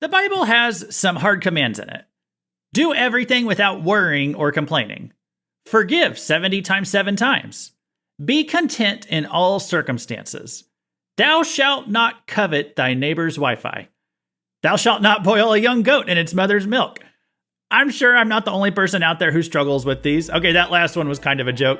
The Bible has some hard commands in it. Do everything without worrying or complaining. Forgive 70 times 7 times. Be content in all circumstances. Thou shalt not covet thy neighbor's wifi. Thou shalt not boil a young goat in its mother's milk. I'm sure I'm not the only person out there who struggles with these. Okay, that last one was kind of a joke.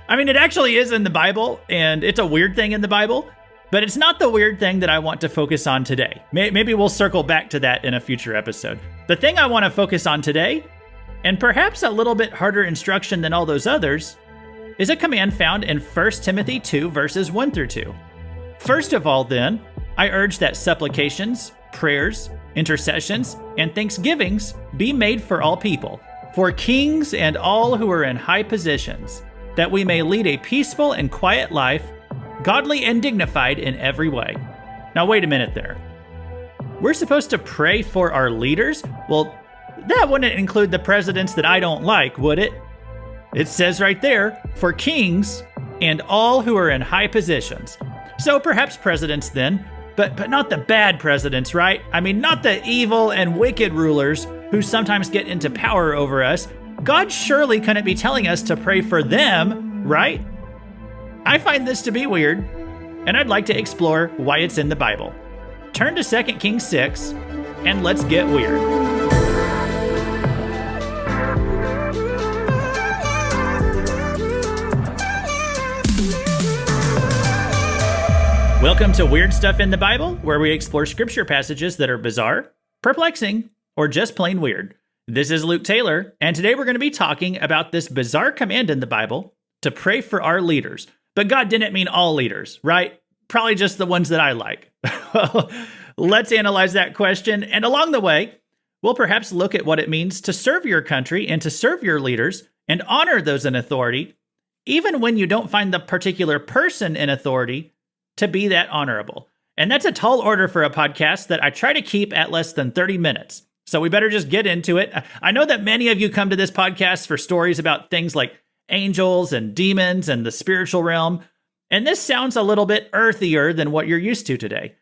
I mean, it actually is in the Bible, and it's a weird thing in the Bible, but it's not the weird thing that I want to focus on today. Maybe we'll circle back to that in a future episode. The thing I want to focus on today, and perhaps a little bit harder instruction than all those others, is a command found in 1 Timothy 2, verses 1 through 2. First of all, then, I urge that supplications, prayers, intercessions, and thanksgivings be made for all people, for kings and all who are in high positions, that we may lead a peaceful and quiet life, godly and dignified in every way. Now, wait a minute there. We're supposed to pray for our leaders? Well, that wouldn't include the presidents that I don't like, would it? It says right there, for kings and all who are in high positions. So perhaps presidents then, but not the bad presidents, right? I mean, not the evil and wicked rulers who sometimes get into power over us. God surely couldn't be telling us to pray for them, right? I find this to be weird, and I'd like to explore why it's in the Bible. Turn to 2 Kings 6, and let's get weird. Welcome to Weird Stuff in the Bible, where we explore scripture passages that are bizarre, perplexing, or just plain weird. This is Luke Taylor, and today we're going to be talking about this bizarre command in the Bible to pray for our leaders. But God didn't mean all leaders, right? Probably just the ones that I like. Well, let's analyze that question, and along the way, we'll perhaps look at what it means to serve your country and to serve your leaders and honor those in authority, even when you don't find the particular person in authority to be that honorable. And that's a tall order for a podcast that I try to keep at less than 30 minutes. So we better just get into it. I know that many of you come to this podcast for stories about things like angels and demons and the spiritual realm. And this sounds a little bit earthier than what you're used to today.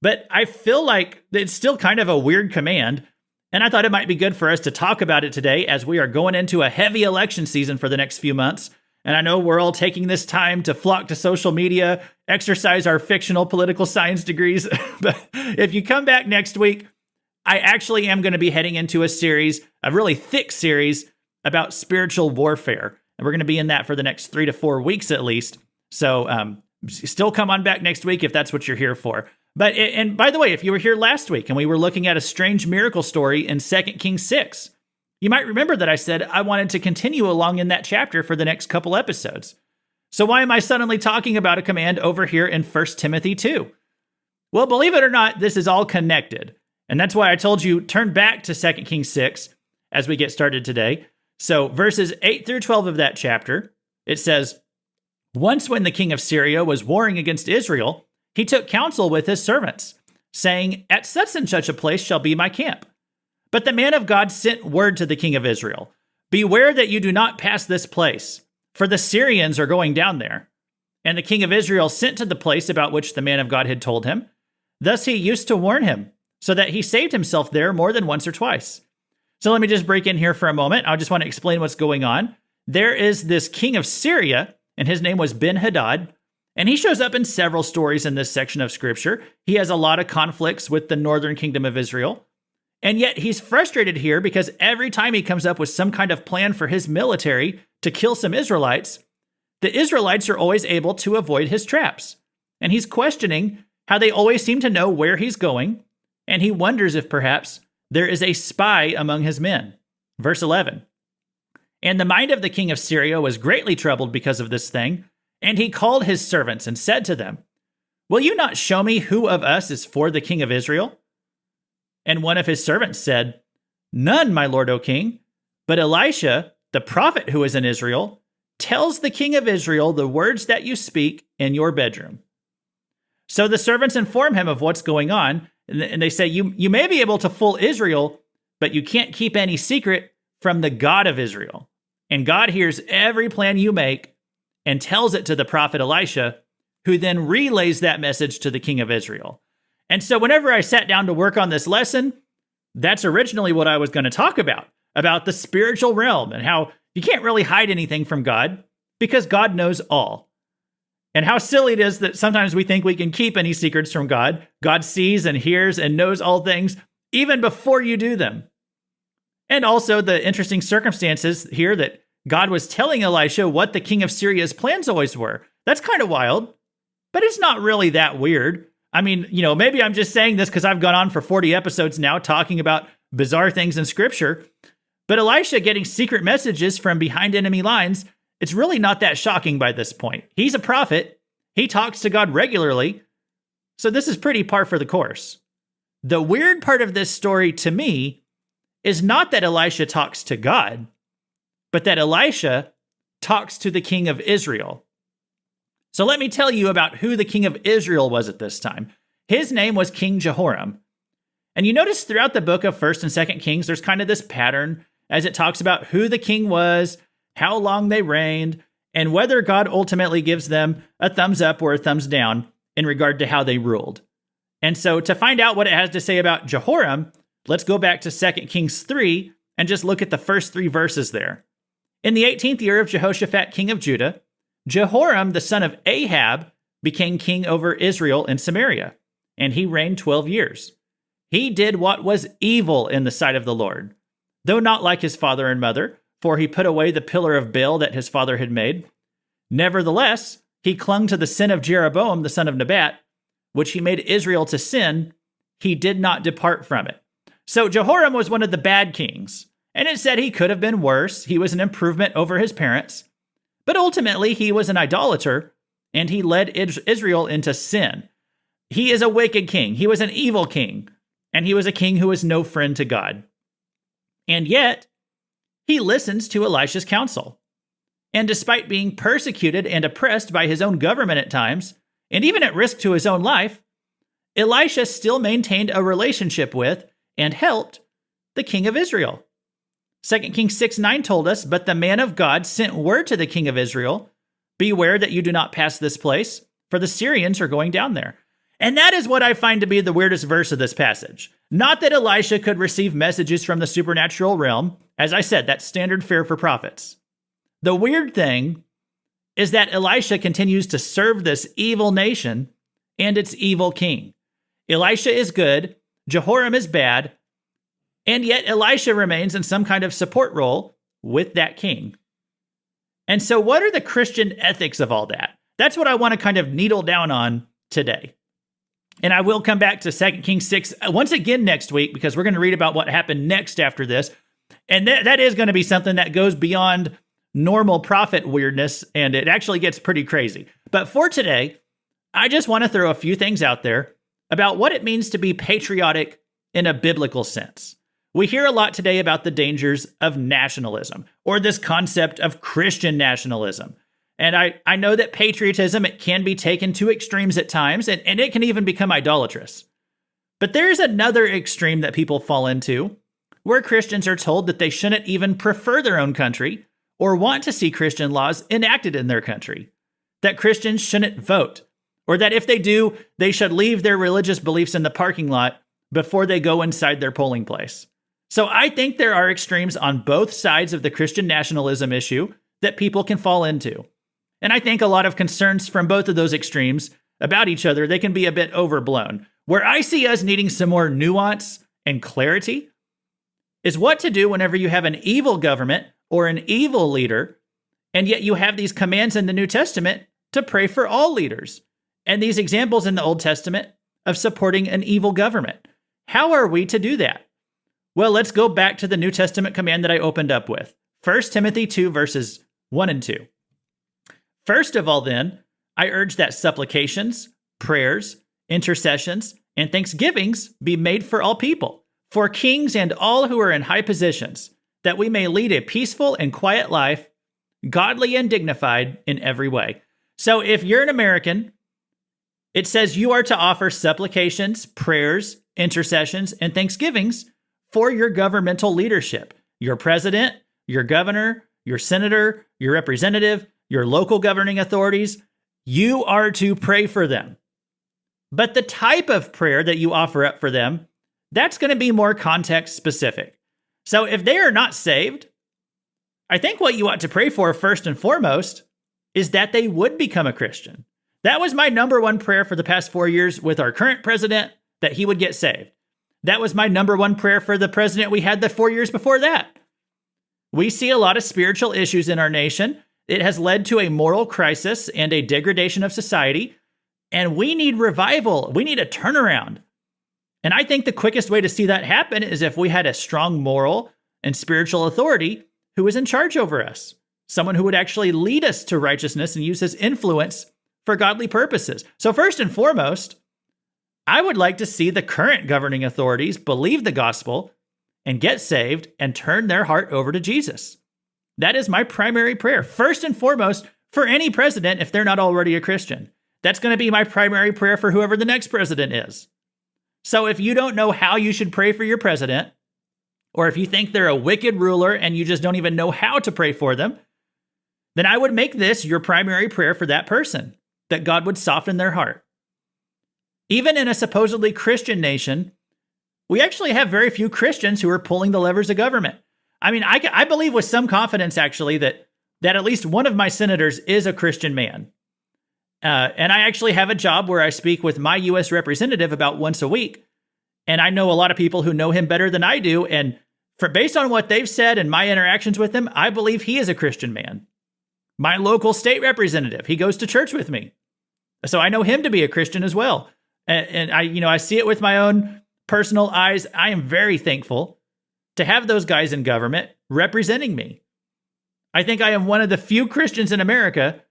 But I feel like it's still kind of a weird command. And I thought it might be good for us to talk about it today as we are going into a heavy election season for the next few months. And I know we're all taking this time to flock to social media, exercise our fictional political science degrees. But if you come back next week, I actually am going to be heading into a series, a really thick series about spiritual warfare. And we're going to be in that for the next 3 to 4 weeks at least. So still come on back next week if that's what you're here for. But and by the way, if you were here last week and we were looking at a strange miracle story in 2 Kings 6, you might remember that I said I wanted to continue along in that chapter for the next couple episodes. So why am I suddenly talking about a command over here in 1 Timothy 2? Well, believe it or not, this is all connected. And that's why I told you turn back to 2 Kings 6 as we get started today. So verses 8 through 12 of that chapter, it says, once when the king of Syria was warring against Israel, he took counsel with his servants, saying, at such and such a place shall be my camp. But the man of God sent word to the king of Israel, beware that you do not pass this place, for the Syrians are going down there. And the king of Israel sent to the place about which the man of God had told him. Thus he used to warn him, so that he saved himself there more than once or twice. So let me just break in here for a moment. I just want to explain what's going on. There is this king of Syria, and his name was Ben-Hadad, and he shows up in several stories in this section of scripture. He has a lot of conflicts with the northern kingdom of Israel. And yet he's frustrated here because every time he comes up with some kind of plan for his military to kill some Israelites, the Israelites are always able to avoid his traps. And he's questioning how they always seem to know where he's going, and he wonders if perhaps there is a spy among his men. Verse 11. And the mind of the king of Syria was greatly troubled because of this thing, and he called his servants and said to them, will you not show me who of us is for the king of Israel? And one of his servants said, none, my lord, O king. But Elisha, the prophet who is in Israel, tells the king of Israel the words that you speak in your bedroom. So the servants inform him of what's going on, and they say, you may be able to fool Israel, but you can't keep any secret from the God of Israel. And God hears every plan you make and tells it to the prophet Elisha, who then relays that message to the king of Israel. And so whenever I sat down to work on this lesson, That's originally what I was going to talk about the spiritual realm and how you can't really hide anything from God because God knows all. And how silly it is that sometimes we think we can keep any secrets from God. God sees and hears and knows all things even before you do them. And also the interesting circumstances here that God was telling Elisha what the king of Syria's plans always were. That's kind of wild, but it's not really that weird. I mean, maybe I'm just saying this because I've gone on for 40 episodes now talking about bizarre things in scripture. But Elisha getting secret messages from behind enemy lines, it's really not that shocking by this point. He's a prophet. He talks to God regularly. So this is pretty par for the course. The weird part of this story to me is not that Elisha talks to God, but that Elisha talks to the king of Israel. So let me tell you about who the king of Israel was at this time. His name was King Jehoram. And you notice throughout the book of 1st and 2nd Kings, there's kind of this pattern as it talks about who the king was, how long they reigned, and whether God ultimately gives them a thumbs up or a thumbs down in regard to how they ruled. And so to find out what it has to say about Jehoram, let's go back to 2 Kings 3 and just look at the first 3 verses there. In the 18th year of Jehoshaphat, king of Judah, Jehoram, the son of Ahab, became king over Israel in Samaria, and he reigned 12 years. He did what was evil in the sight of the Lord, though not like his father and mother, for he put away the pillar of Baal that his father had made. Nevertheless, he clung to the sin of Jeroboam, the son of Nebat, which he made Israel to sin. He did not depart from it. So Jehoram was one of the bad kings, and it said he could have been worse. He was an improvement over his parents, but ultimately he was an idolater, and he led Israel into sin. He is a wicked king. He was an evil king, and he was a king who was no friend to God. And yet, he listens to Elisha's counsel. And despite being persecuted and oppressed by his own government at times, and even at risk to his own life, Elisha still maintained a relationship with and helped the king of Israel. 2 Kings 6:9 told us, "But the man of God sent word to the king of Israel, 'Beware that you do not pass this place, for the Syrians are going down there.'" And that is what I find to be the weirdest verse of this passage. Not that Elisha could receive messages from the supernatural realm. As I said, that's standard fare for prophets. The weird thing is that Elisha continues to serve this evil nation and its evil king. Elisha is good, Jehoram is bad, and yet Elisha remains in some kind of support role with that king. And so what are the Christian ethics of all that? That's what I want to kind of needle down on today. And I will come back to 2 Kings 6 once again next week, because we're going to read about what happened next after this. And that is going to be something that goes beyond normal prophet weirdness, and it actually gets pretty crazy. But for today, I just want to throw a few things out there about what it means to be patriotic in a biblical sense. We hear a lot today about the dangers of nationalism, or this concept of Christian nationalism. And I know that patriotism, it can be taken to extremes at times, and it can even become idolatrous. But there's another extreme that people fall into, where Christians are told that they shouldn't even prefer their own country or want to see Christian laws enacted in their country, that Christians shouldn't vote, or that if they do, they should leave their religious beliefs in the parking lot before they go inside their polling place. So I think there are extremes on both sides of the Christian nationalism issue that people can fall into. And I think a lot of concerns from both of those extremes about each other, they can be a bit overblown. Where I see us needing some more nuance and clarity is what to do whenever you have an evil government or an evil leader, and yet you have these commands in the New Testament to pray for all leaders, and these examples in the Old Testament of supporting an evil government. How are we to do that? Well, let's go back to the New Testament command that I opened up with, 1 Timothy 2, verses 1 and 2. First of all, then, I urge that supplications, prayers, intercessions, and thanksgivings be made for all people, for kings and all who are in high positions, that we may lead a peaceful and quiet life, godly and dignified in every way. So if you're an American, it says you are to offer supplications, prayers, intercessions, and thanksgivings for your governmental leadership, your president, your governor, your senator, your representative, your local governing authorities. You are to pray for them. But the type of prayer that you offer up for them that's going to be more context specific. So if they are not saved, I think what you ought to pray for first and foremost is that they would become a Christian. That was my number one prayer for the past 4 years with our current president, that he would get saved. That was my number one prayer for the president we had the 4 years before that. We see a lot of spiritual issues in our nation. It has led to a moral crisis and a degradation of society, and we need revival. We need a turnaround. And I think the quickest way to see that happen is if we had a strong moral and spiritual authority who was in charge over us, someone who would actually lead us to righteousness and use his influence for godly purposes. So first and foremost, I would like to see the current governing authorities believe the gospel and get saved and turn their heart over to Jesus. That is my primary prayer, first and foremost, for any president if they're not already a Christian. That's going to be my primary prayer for whoever the next president is. So if you don't know how you should pray for your president, or if you think they're a wicked ruler and you just don't even know how to pray for them, then I would make this your primary prayer for that person, that God would soften their heart. Even in a supposedly Christian nation, we actually have very few Christians who are pulling the levers of government. I mean, I believe with some confidence, actually, that at least one of my senators is a Christian man. And I actually have a job where I speak with my U.S. representative about once a week. And I know a lot of people who know him better than I do. And based on what they've said and my interactions with him, I believe he is a Christian man. My local state representative, he goes to church with me. So I know him to be a Christian as well. And I see it with my own personal eyes. I am very thankful to have those guys in government representing me. I think I am one of the few Christians in America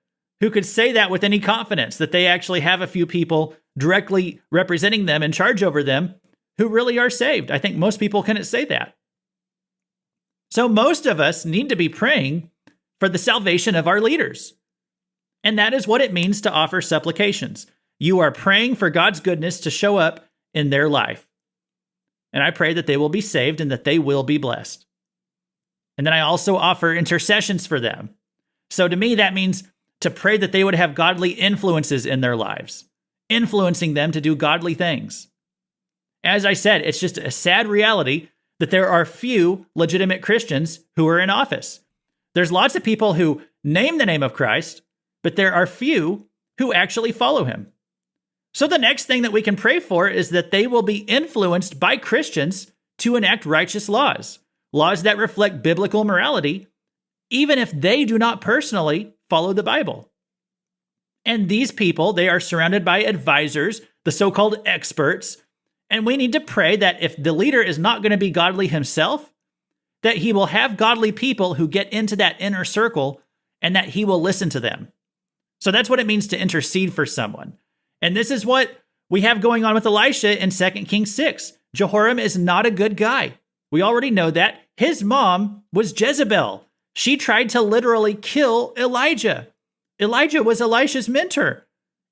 who could say that with any confidence, that they actually have a few people directly representing them in charge over them who really are saved. I think most people couldn't say that. So most of us need to be praying for the salvation of our leaders. And that is what it means to offer supplications. You are praying for God's goodness to show up in their life. And I pray that they will be saved and that they will be blessed. And then I also offer intercessions for them. So to me, that means to pray that they would have godly influences in their lives, influencing them to do godly things. As I said, it's just a sad reality that there are few legitimate Christians who are in office. There's lots of people who name the name of Christ, but there are few who actually follow him. So the next thing that we can pray for is that they will be influenced by Christians to enact righteous laws, laws that reflect biblical morality, even if they do not personally follow the Bible. And these people, they are surrounded by advisors, the so-called experts, and we need to pray that if the leader is not going to be godly himself, that he will have godly people who get into that inner circle and that he will listen to them. So that's what it means to intercede for someone. And this is what we have going on with Elisha in 2 Kings 6. Jehoram is not a good guy. We already know that. His mom was Jezebel. She tried to literally kill Elijah. Elijah was Elisha's mentor.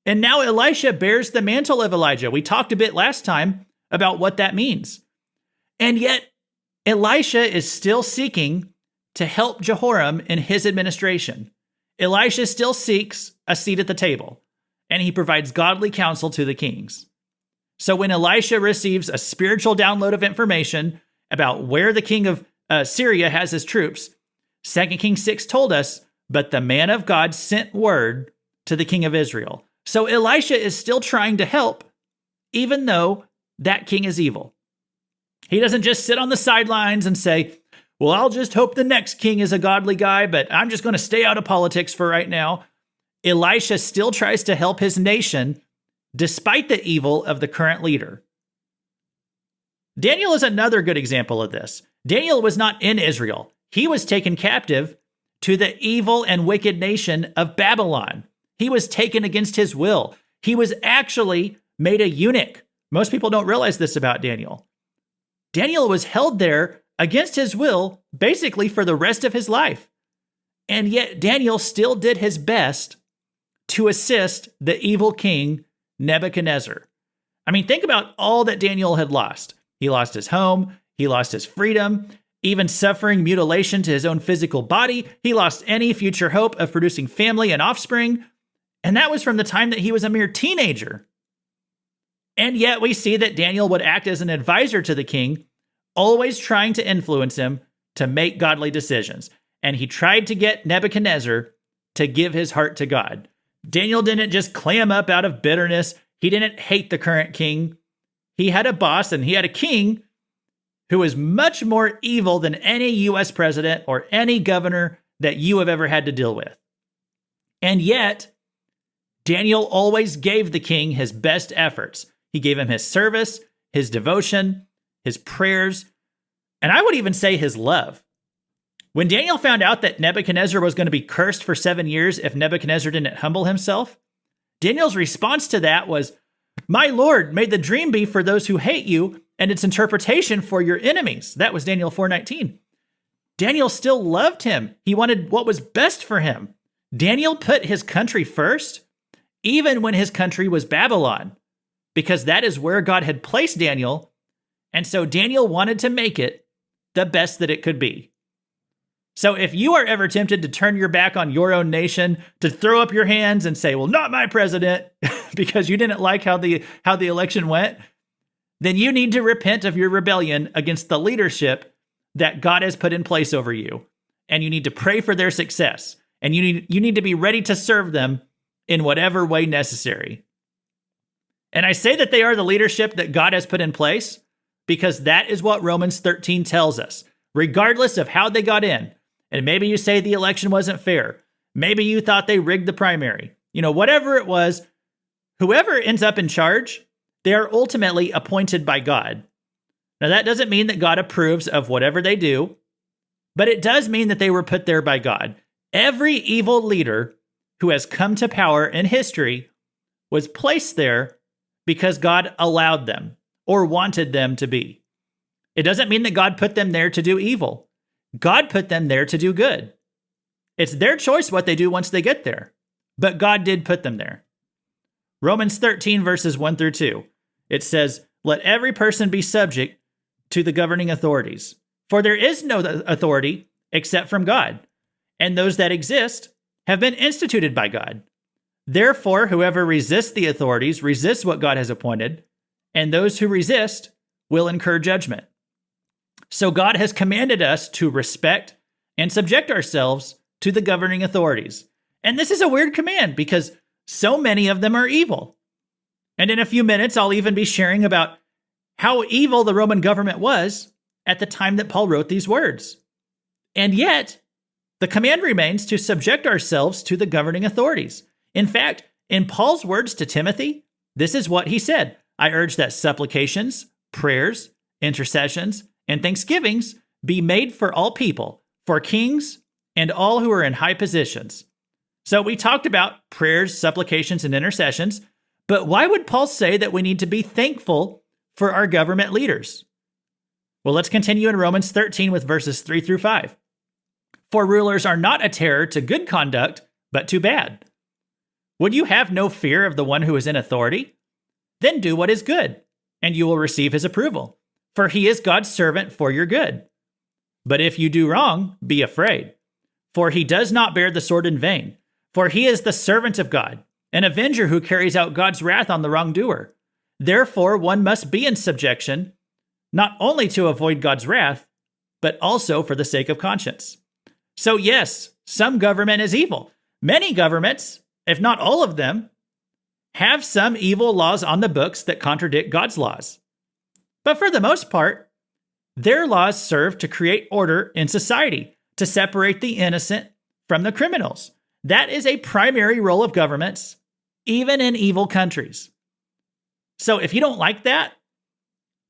And now Elisha bears the mantle of Elijah. We talked a bit last time about what that means. And yet, Elisha is still seeking to help Jehoram in his administration. Elisha still seeks a seat at the table, and he provides godly counsel to the kings. So when Elisha receives a spiritual download of information about where the king of Syria has his troops, 2 Kings 6 told us, but the man of God sent word to the king of Israel. So Elisha is still trying to help, even though that king is evil. He doesn't just sit on the sidelines and say, well, I'll just hope the next king is a godly guy, but I'm just going to stay out of politics for right now. Elisha still tries to help his nation despite the evil of the current leader. Daniel is another good example of this. Daniel was not in Israel. He was taken captive to the evil and wicked nation of Babylon. He was taken against his will. He was actually made a eunuch. Most people don't realize this about Daniel. Daniel was held there against his will, basically for the rest of his life. And yet Daniel still did his best to assist the evil king Nebuchadnezzar. I mean, think about all that Daniel had lost. He lost his home. He lost his freedom, even suffering mutilation to his own physical body. He lost any future hope of producing family and offspring. And that was from the time that he was a mere teenager. And yet we see that Daniel would act as an advisor to the king, always trying to influence him to make godly decisions. And he tried to get Nebuchadnezzar to give his heart to God. Daniel didn't just clam up out of bitterness. He didn't hate the current king. He had a boss and he had a king who was much more evil than any U.S. president or any governor that you have ever had to deal with. And yet, Daniel always gave the king his best efforts. He gave him his service, his devotion, his prayers, and I would even say his love. When Daniel found out that Nebuchadnezzar was going to be cursed for 7 years if Nebuchadnezzar didn't humble himself, Daniel's response to that was, "My Lord, may the dream be for those who hate you and its interpretation for your enemies." That was Daniel 4:19. Daniel still loved him. He wanted what was best for him. Daniel put his country first, even when his country was Babylon, because that is where God had placed Daniel. And so Daniel wanted to make it the best that it could be. So if you are ever tempted to turn your back on your own nation, to throw up your hands and say, "Well, not my president," because you didn't like how the election went, then you need to repent of your rebellion against the leadership that God has put in place over you. And you need to pray for their success. And you need to be ready to serve them in whatever way necessary. And I say that they are the leadership that God has put in place because that is what Romans 13 tells us, regardless of how they got in. And maybe you say the election wasn't fair. Maybe you thought they rigged the primary. Whatever it was, whoever ends up in charge, they are ultimately appointed by God. Now, that doesn't mean that God approves of whatever they do, but it does mean that they were put there by God. Every evil leader who has come to power in history was placed there because God allowed them or wanted them to be. It doesn't mean that God put them there to do evil. God put them there to do good. It's their choice what they do once they get there, but God did put them there. Romans 13 verses 1 through 2. It says, "Let every person be subject to the governing authorities, for there is no authority except from God, and those that exist have been instituted by God. Therefore, whoever resists the authorities resists what God has appointed, and those who resist will incur judgment." So God has commanded us to respect and subject ourselves to the governing authorities. And this is a weird command because so many of them are evil. And in a few minutes, I'll even be sharing about how evil the Roman government was at the time that Paul wrote these words. And yet, the command remains to subject ourselves to the governing authorities. In fact, in Paul's words to Timothy, this is what he said: "I urge that supplications, prayers, intercessions, and thanksgivings be made for all people, for kings, and all who are in high positions." So we talked about prayers, supplications, and intercessions, but why would Paul say that we need to be thankful for our government leaders? Well, let's continue in Romans 13 with verses 3 through 5. "For rulers are not a terror to good conduct, but to bad. Would you have no fear of the one who is in authority? Then do what is good, and you will receive his approval. For he is God's servant for your good. But if you do wrong, be afraid. For he does not bear the sword in vain. For he is the servant of God, an avenger who carries out God's wrath on the wrongdoer. Therefore, one must be in subjection, not only to avoid God's wrath, but also for the sake of conscience." So yes, some government is evil. Many governments, if not all of them, have some evil laws on the books that contradict God's laws. But for the most part, their laws serve to create order in society, to separate the innocent from the criminals. That is a primary role of governments, even in evil countries. So if you don't like that,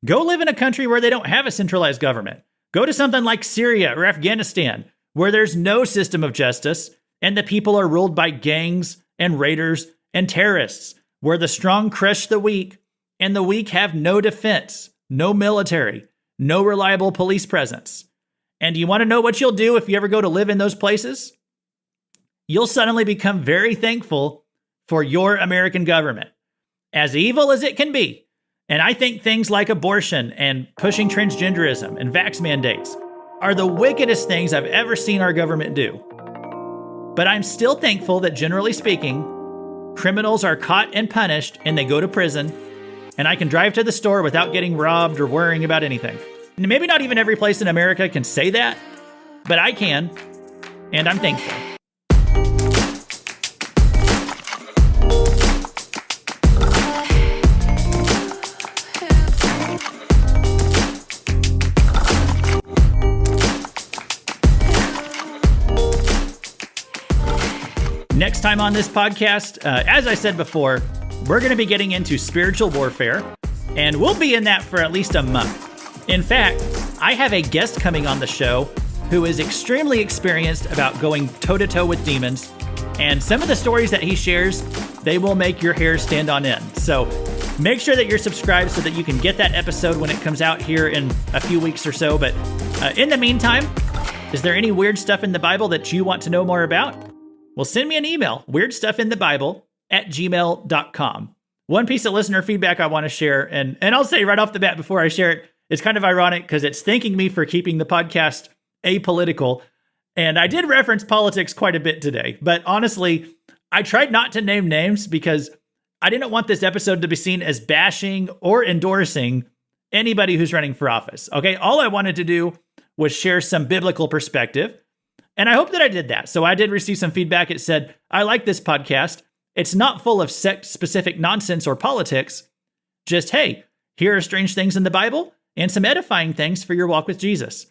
go live in a country where they don't have a centralized government. Go to something like Syria or Afghanistan, where there's no system of justice and the people are ruled by gangs and raiders and terrorists, where the strong crush the weak and the weak have no defense, no military, no reliable police presence. And you want to know what you'll do if you ever go to live in those places? You'll suddenly become very thankful for your American government, as evil as it can be. And I think things like abortion and pushing transgenderism and vax mandates are the wickedest things I've ever seen our government do. But I'm still thankful that, generally speaking, criminals are caught and punished and they go to prison, and I can drive to the store without getting robbed or worrying about anything. And maybe not even every place in America can say that, but I can, and I'm thankful. Next time on this podcast, as I said before, we're going to be getting into spiritual warfare, and we'll be in that for at least a month. In fact, I have a guest coming on the show who is extremely experienced about going toe-to-toe with demons, and some of the stories that he shares, they will make your hair stand on end. So make sure that you're subscribed so that you can get that episode when it comes out here in a few weeks or so. But in the meantime, is there any weird stuff in the Bible that you want to know more about? Well, send me an email, weirdstuffinthebible@gmail.com. One piece of listener feedback I want to share, and I'll say right off the bat before I share it, it's kind of ironic because it's thanking me for keeping the podcast apolitical. And I did reference politics quite a bit today, but honestly, I tried not to name names because I didn't want this episode to be seen as bashing or endorsing anybody who's running for office. Okay, all I wanted to do was share some biblical perspective. And I hope that I did that. So I did receive some feedback. It said, I like this podcast. It's not full of sect-specific nonsense or politics. Just, hey, here are strange things in the Bible and some edifying things for your walk with Jesus.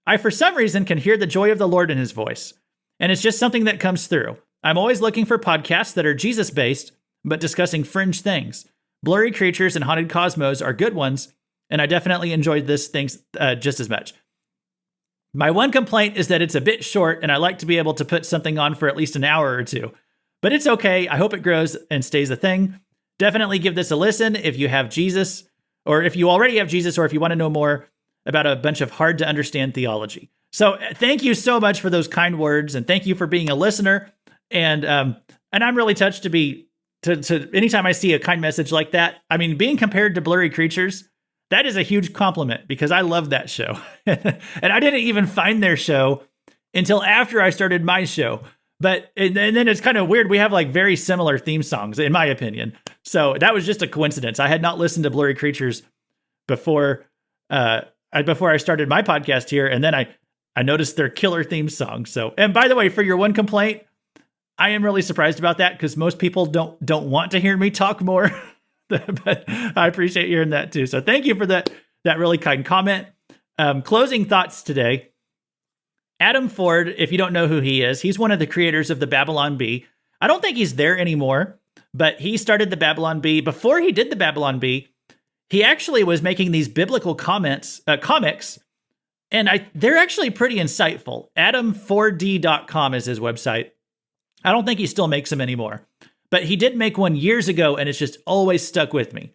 I, for some reason, can hear the joy of the Lord in his voice. And it's just something that comes through. I'm always looking for podcasts that are Jesus-based, but discussing fringe things. Blurry Creatures and Haunted Cosmos are good ones, and I definitely enjoyed this things just as much. My one complaint is that it's a bit short, and I like to be able to put something on for at least an hour or two. But it's okay. I hope it grows and stays a thing. Definitely give this a listen if you have Jesus, or if you already have Jesus, or if you want to know more about a bunch of hard-to-understand theology. So thank you so much for those kind words, and thank you for being a listener. And I'm really touched to anytime I see a kind message like that. I mean, being compared to Blurry Creatures, that is a huge compliment because I love that show. And I didn't even find their show until after I started my show. But and then it's kind of weird. We have like very similar theme songs, in my opinion. So that was just a coincidence. I had not listened to Blurry Creatures before I started my podcast here. And then I noticed their killer theme song. So, and by the way, for your one complaint, I am really surprised about that because most people don't want to hear me talk more. But I appreciate hearing that too. So thank you for that really kind comment. Closing thoughts today. Adam Ford, if you don't know who he is, he's one of the creators of the Babylon Bee. I don't think he's there anymore, but he started the Babylon Bee. Before he did the Babylon Bee, he actually was making these biblical comics, and they're actually pretty insightful. Adam4d.com is his website. I don't think he still makes them anymore. But he did make one years ago, and it's just always stuck with me.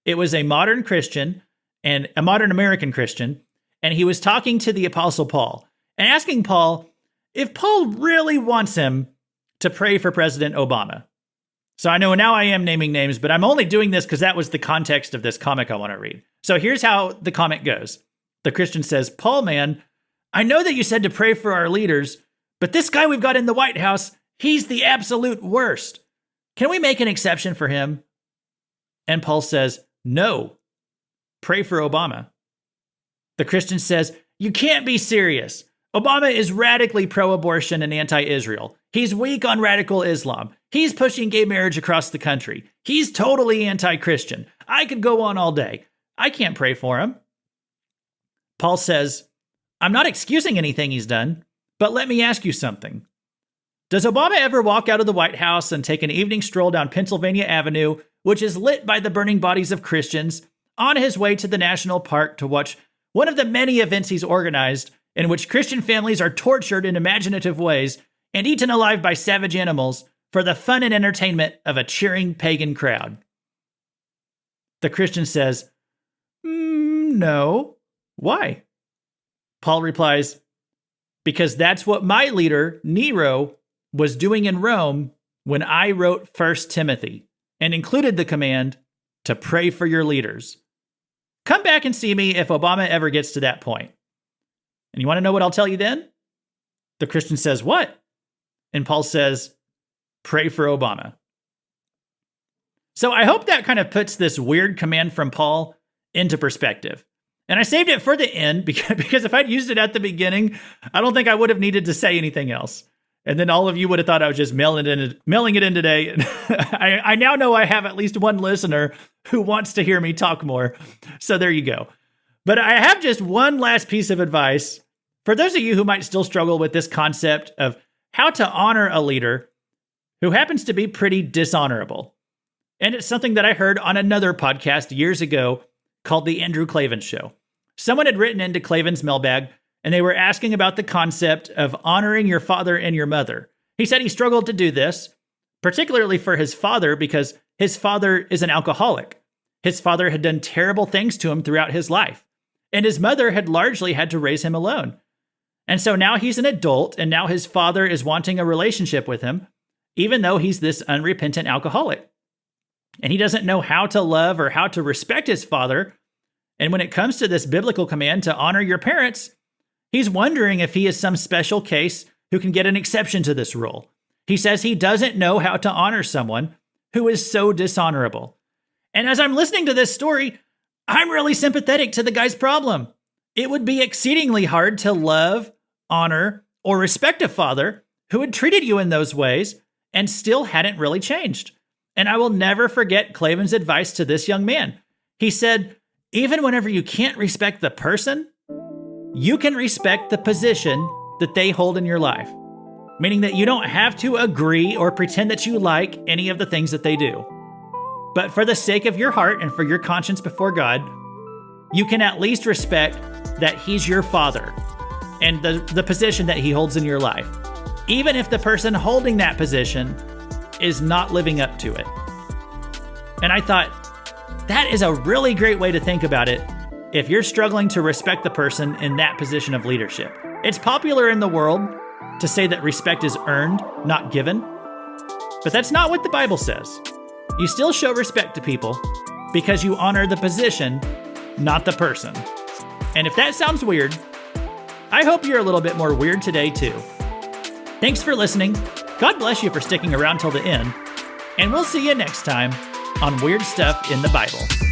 It was a modern Christian and a modern American Christian, and he was talking to the Apostle Paul and asking Paul if Paul really wants him to pray for President Obama. So I know now I am naming names, but I'm only doing this because that was the context of this comic I want to read. So here's how the comic goes. The Christian says, Paul, man, I know that you said to pray for our leaders, but this guy we've got in the White House, he's the absolute worst. Can we make an exception for him? And Paul says, no, pray for Obama. The Christian says, you can't be serious. Obama is radically pro-abortion and anti-Israel. He's weak on radical Islam. He's pushing gay marriage across the country. He's totally anti-Christian. I could go on all day. I can't pray for him. Paul says, I'm not excusing anything he's done, but let me ask you something. Does Obama ever walk out of the White House and take an evening stroll down Pennsylvania Avenue, which is lit by the burning bodies of Christians, on his way to the national park to watch one of the many events he's organized in which Christian families are tortured in imaginative ways and eaten alive by savage animals for the fun and entertainment of a cheering pagan crowd? The Christian says, no. Why? Paul replies, because that's what my leader, Nero, was doing in Rome when I wrote 1 Timothy and included the command to pray for your leaders. Come back and see me if Obama ever gets to that point. And you want to know what I'll tell you then? The Christian says, what? And Paul says, pray for Obama. So I hope that kind of puts this weird command from Paul into perspective. And I saved it for the end because if I'd used it at the beginning, I don't think I would have needed to say anything else. And then all of you would have thought I was just mailing it in today. I now know I have at least one listener who wants to hear me talk more. So there you go. But I have just one last piece of advice for those of you who might still struggle with this concept of how to honor a leader who happens to be pretty dishonorable. And it's something that I heard on another podcast years ago called The Andrew Klavan Show. Someone had written into Klavan's Mailbag, and they were asking about the concept of honoring your father and your mother. He said he struggled to do this, particularly for his father, because his father is an alcoholic. His father had done terrible things to him throughout his life, and his mother had largely had to raise him alone. And so now he's an adult, and now his father is wanting a relationship with him, even though he's this unrepentant alcoholic. And he doesn't know how to love or how to respect his father. And when it comes to this biblical command to honor your parents, he's wondering if he is some special case who can get an exception to this rule. He says he doesn't know how to honor someone who is so dishonorable. And as I'm listening to this story, I'm really sympathetic to the guy's problem. It would be exceedingly hard to love, honor, or respect a father who had treated you in those ways and still hadn't really changed. And I will never forget Klavan's advice to this young man. He said, even whenever you can't respect the person, you can respect the position that they hold in your life. Meaning that you don't have to agree or pretend that you like any of the things that they do. But for the sake of your heart and for your conscience before God, you can at least respect that he's your father and the position that he holds in your life, even if the person holding that position is not living up to it. And I thought, that is a really great way to think about it if you're struggling to respect the person in that position of leadership. It's popular in the world to say that respect is earned, not given. But that's not what the Bible says. You still show respect to people because you honor the position, not the person. And if that sounds weird, I hope you're a little bit more weird today too. Thanks for listening. God bless you for sticking around till the end. And we'll see you next time on Weird Stuff in the Bible.